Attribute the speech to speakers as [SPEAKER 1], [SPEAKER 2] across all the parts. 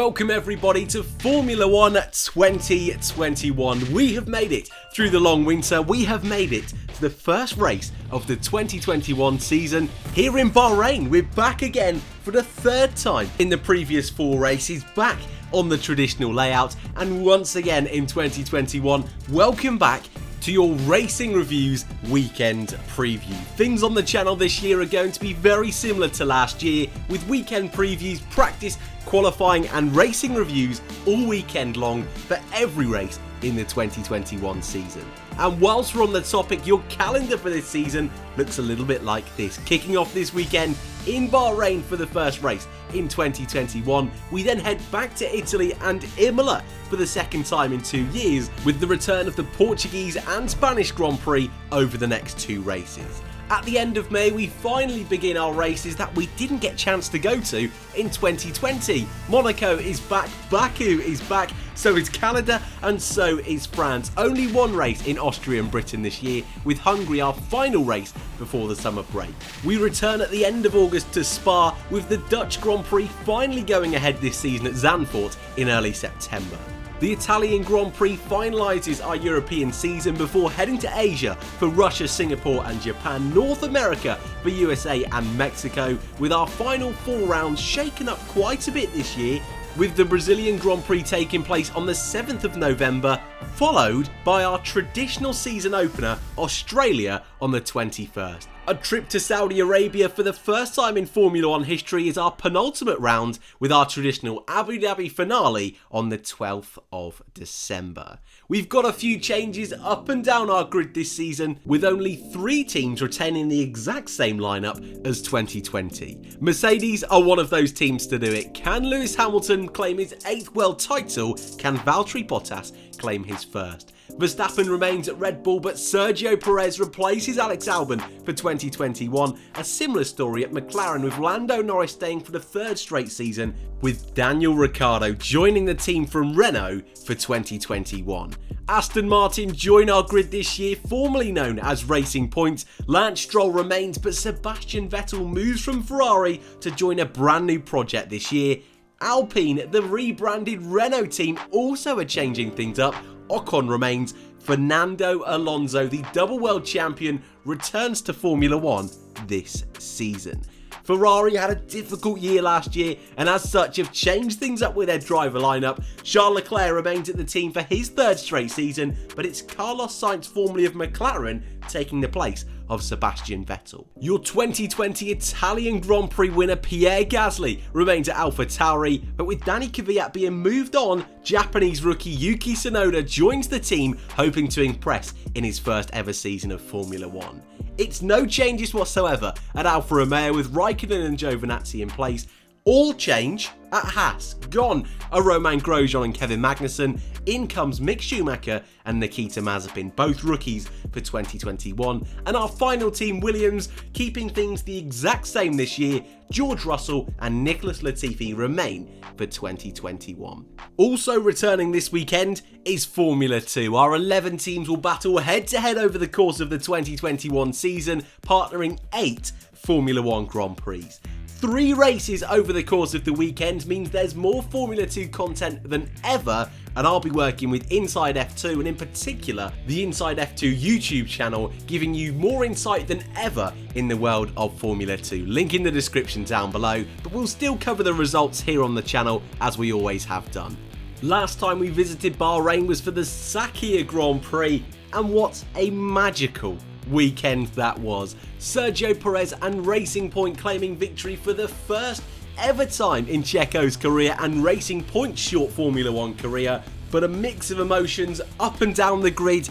[SPEAKER 1] Welcome everybody to Formula 1 2021. We have made it through the long winter. We have made it to the first race of the 2021 season here in Bahrain. We're back again for the third time in the previous four races, back on the traditional layout, and once again in 2021, welcome back to your Racing Reviews weekend preview. Things on the channel this year are going to be very similar to last year, with weekend previews, practice, qualifying and racing reviews all weekend long for every race in the 2021 season. And whilst we're on the topic, your calendar for this season looks a little bit like this. Kicking off this weekend in Bahrain for the first race in 2021, we then head back to Italy and Imola for the second time in 2 years, with the return of the Portuguese and Spanish Grand Prix over the next two races. At the end of May, we finally begin our races that we didn't get a chance to go to in 2020. Monaco is back, Baku is back, so is Canada, and so is France. Only one race in Austria and Britain this year, with Hungary our final race before the summer break. We return at the end of August to Spa, with the Dutch Grand Prix finally going ahead this season at Zandvoort in early September. The Italian Grand Prix finalises our European season before heading to Asia for Russia, Singapore and Japan, North America for USA and Mexico, with our final four rounds shaken up quite a bit this year, with the Brazilian Grand Prix taking place on the 7th of November, followed by our traditional season opener, Australia, on the 21st. A trip to Saudi Arabia for the first time in Formula 1 history is our penultimate round, with our traditional Abu Dhabi finale on the 12th of December. We've got a few changes up and down our grid this season, with only 3 teams retaining the exact same lineup as 2020. Mercedes are one of those teams to do it. Can Lewis Hamilton claim his 8th world title? Can Valtteri Bottas claim his first? Verstappen remains at Red Bull, but Sergio Perez replaces Alex Albon for 2021. A similar story at McLaren, with Lando Norris staying for the third straight season, with Daniel Ricciardo joining the team from Renault for 2021. Aston Martin join our grid this year, formerly known as Racing Point. Lance Stroll remains, but Sebastian Vettel moves from Ferrari to join a brand new project this year. Alpine, the rebranded Renault team, also are changing things up. Ocon remains. Fernando Alonso, the double world champion, returns to Formula 1 this season. Ferrari had a difficult year last year and as such have changed things up with their driver lineup. Charles Leclerc remains at the team for his third straight season, but it's Carlos Sainz, formerly of McLaren, taking the place of Sebastian Vettel. Your 2020 Italian Grand Prix winner Pierre Gasly remains at AlphaTauri, but with Danny Kvyat being moved on, Japanese rookie Yuki Tsunoda joins the team, hoping to impress in his first ever season of Formula 1. It's no changes whatsoever at Alfa Romeo, with Raikkonen and Giovinazzi in place. All change at Haas. Gone are Romain Grosjean and Kevin Magnussen. In comes Mick Schumacher and Nikita Mazepin, both rookies for 2021. And our final team, Williams, keeping things the exact same this year. George Russell and Nicholas Latifi remain for 2021. Also returning this weekend is Formula 2. Our 11 teams will battle head-to-head over the course of the 2021 season, partnering 8 Formula 1 Grand Prix. 3 races over the course of the weekend means there's more Formula 2 content than ever, and I'll be working with Inside F2 and in particular the Inside F2 YouTube channel, giving you more insight than ever in the world of Formula 2. Link in the description down below, but we'll still cover the results here on the channel as we always have done. Last time we visited Bahrain was for the Sakhir Grand Prix, and what a magical weekend that was. Sergio Perez and Racing Point claiming victory for the first ever time in Checo's career and Racing Point's short Formula 1 career, but a mix of emotions up and down the grid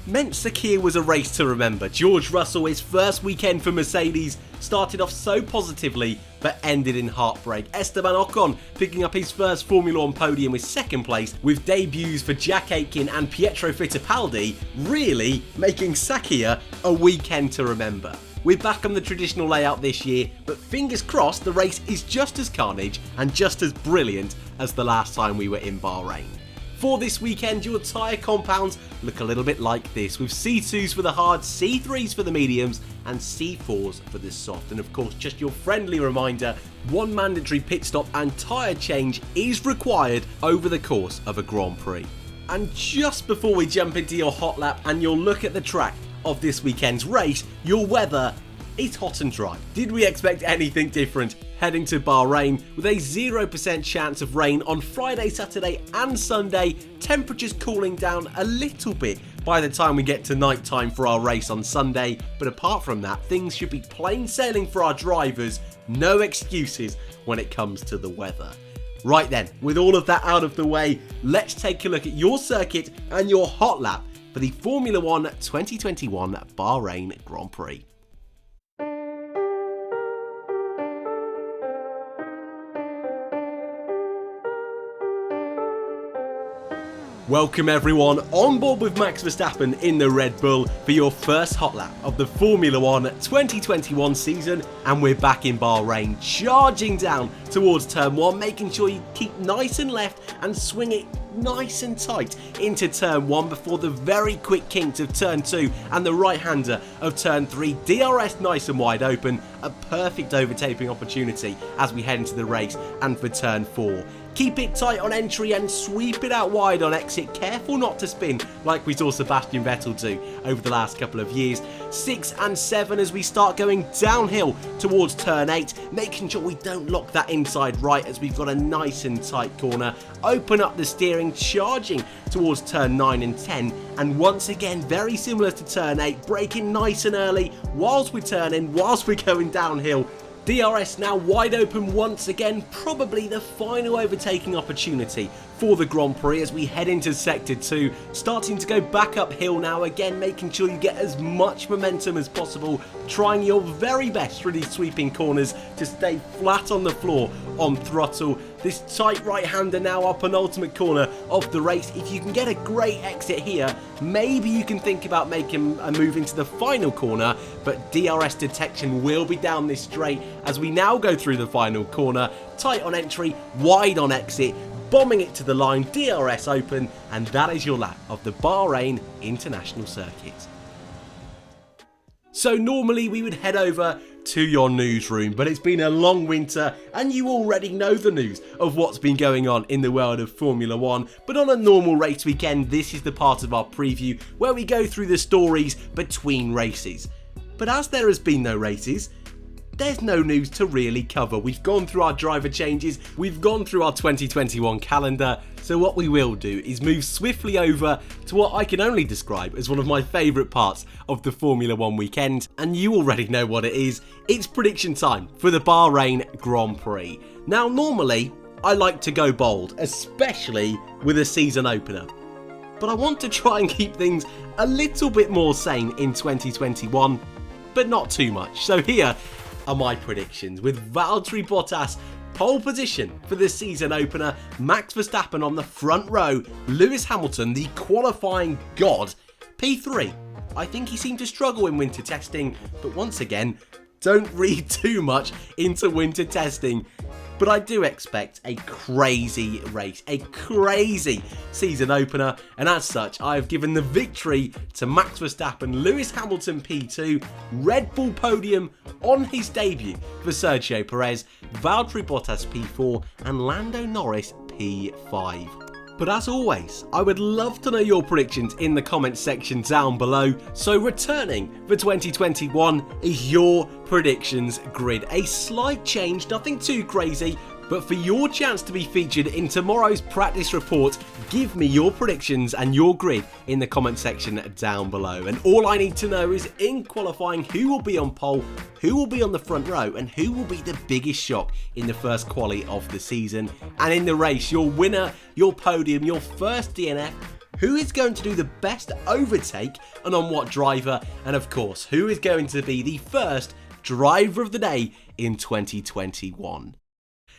[SPEAKER 1] meant Sakhir was a race to remember. George Russell, his first weekend for Mercedes, started off so positively but ended in heartbreak. Esteban Ocon picking up his first Formula 1 podium with second place, with debuts for Jack Aitken and Pietro Fittipaldi really making Sakhir a weekend to remember. We're back on the traditional layout this year, but fingers crossed the race is just as carnage and just as brilliant as the last time we were in Bahrain. For this weekend, your tyre compounds look a little bit like this, with C2s for the hard, C3s for the mediums, and C4s for the soft. And of course, just your friendly reminder, one mandatory pit stop and tyre change is required over the course of a Grand Prix. And just before we jump into your hot lap and your look at the track of this weekend's race, your weather is hot and dry. Did we expect anything different? Heading to Bahrain with a 0% chance of rain on Friday, Saturday and Sunday, temperatures cooling down a little bit by the time we get to night time for our race on Sunday, but apart from that, things should be plain sailing for our drivers, no excuses when it comes to the weather. Right then, with all of that out of the way, let's take a look at your circuit and your hot lap for the Formula 1 2021 Bahrain Grand Prix. Welcome everyone on board with Max Verstappen in the Red Bull for your first hot lap of the Formula 1 2021 season, and we're back in Bahrain, charging down towards turn 1, making sure you keep nice and left and swing it nice and tight into turn 1 before the very quick kinks of turn 2 and the right-hander of turn 3. DRS nice and wide open, a perfect overtaking opportunity as we head into the race. And for turn 4, keep it tight on entry and sweep it out wide on exit. Careful not to spin like we saw Sebastian Vettel do over the last couple of years. 6 and 7 as we start going downhill towards turn 8, making sure we don't lock that inside right as we've got a nice and tight corner. Open up the steering, charging towards turn 9 and 10, and once again very similar to turn 8, braking nice and early whilst we're turning, whilst we're going downhill. DRS now wide open once again, probably the final overtaking opportunity for the Grand Prix as we head into Sector 2, starting to go back uphill now, again making sure you get as much momentum as possible, trying your very best through these sweeping corners to stay flat on the floor on throttle. This tight right-hander now up an ultimate corner of the race. If you can get a great exit here, maybe you can think about making a move into the final corner, but DRS detection will be down this straight as we now go through the final corner. Tight on entry, wide on exit, bombing it to the line, DRS open, and that is your lap of the Bahrain International Circuit. So normally we would head over to your newsroom, but it's been a long winter and you already know the news of what's been going on in the world of Formula 1. But on a normal race weekend, this is the part of our preview where we go through the stories between races. But as there has been no races, there's no news to really cover. We've gone through our driver changes, we've gone through our 2021 calendar, so what we will do is move swiftly over to what I can only describe as one of my favourite parts of the Formula 1 weekend, and you already know what it is. It's prediction time for the Bahrain Grand Prix. Now normally, I like to go bold, especially with a season opener, but I want to try and keep things a little bit more sane in 2021, but not too much. So here are my predictions, with Valtteri Bottas pole position for the season opener, Max Verstappen on the front row, Lewis Hamilton, the qualifying god, P3. I think he seemed to struggle in winter testing, but once again, don't read too much into winter testing. But I do expect a crazy race, a crazy season opener, and as such, I have given the victory to Max Verstappen, Lewis Hamilton P2, Red Bull podium on his debut for Sergio Perez, Valtteri Bottas P4, and Lando Norris P5. But as always, I would love to know your predictions in the comments section down below. So returning for 2021 is your predictions grid. A slight change, nothing too crazy, but for your chance to be featured in tomorrow's practice report, give me your predictions and your grid in the comment section down below. And all I need to know is in qualifying who will be on pole, who will be on the front row, and who will be the biggest shock in the first quali of the season. And in the race, your winner, your podium, your first DNF, who is going to do the best overtake and on what driver, and of course, who is going to be the first driver of the day in 2021.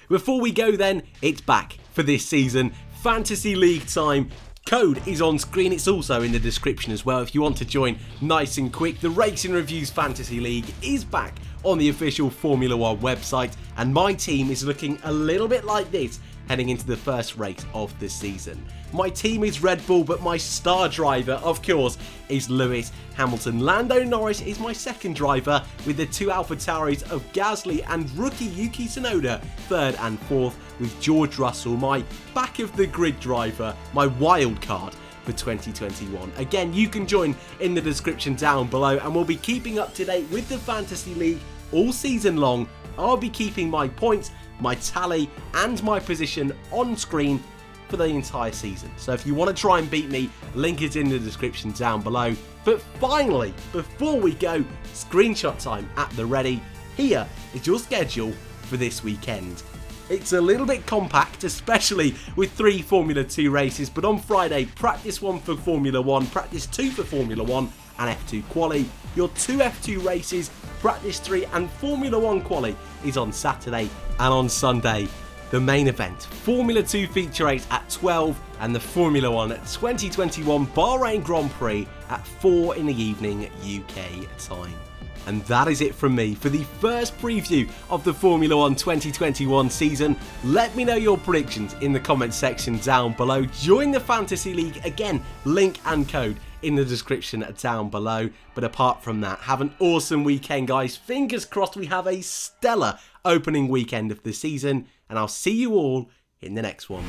[SPEAKER 1] Before we go then, it's back for this season, Fantasy League time. Code is on screen, it's also in the description as well if you want to join nice and quick. The Racing Reviews Fantasy League is back on the official Formula 1 website, and my team is looking a little bit like this heading into the first race of the season. My team is Red Bull, but my star driver, of course, is Lewis Hamilton. Lando Norris is my second driver, with the two AlphaTauris of Gasly and rookie Yuki Tsunoda third and fourth, with George Russell, my back of the grid driver, my wild card for 2021. Again, you can join in the description down below, and we'll be keeping up to date with the Fantasy League all season long. I'll be keeping my points, my tally, and my position on screen for the entire season. So if you want to try and beat me, link is in the description down below. But finally, before we go, screenshot time at the ready. Here is your schedule for this weekend. It's a little bit compact, especially with 3 Formula 2 races, but on Friday, practice 1 for Formula 1, practice 2 for Formula 1 and F2 quali. Your 2 F2 races, practice 3 and Formula 1 quali is on Saturday, and on Sunday, the main event, Formula 2 feature race at 12 and the Formula 1 2021 Bahrain Grand Prix at 4 in the evening UK time. And that is it from me for the first preview of the Formula 1 2021 season. Let me know your predictions in the comments section down below. Join the Fantasy League, again, link and code in the description down below. But apart from that, have an awesome weekend, guys. Fingers crossed we have a stellar opening weekend of the season, and I'll see you all in the next one.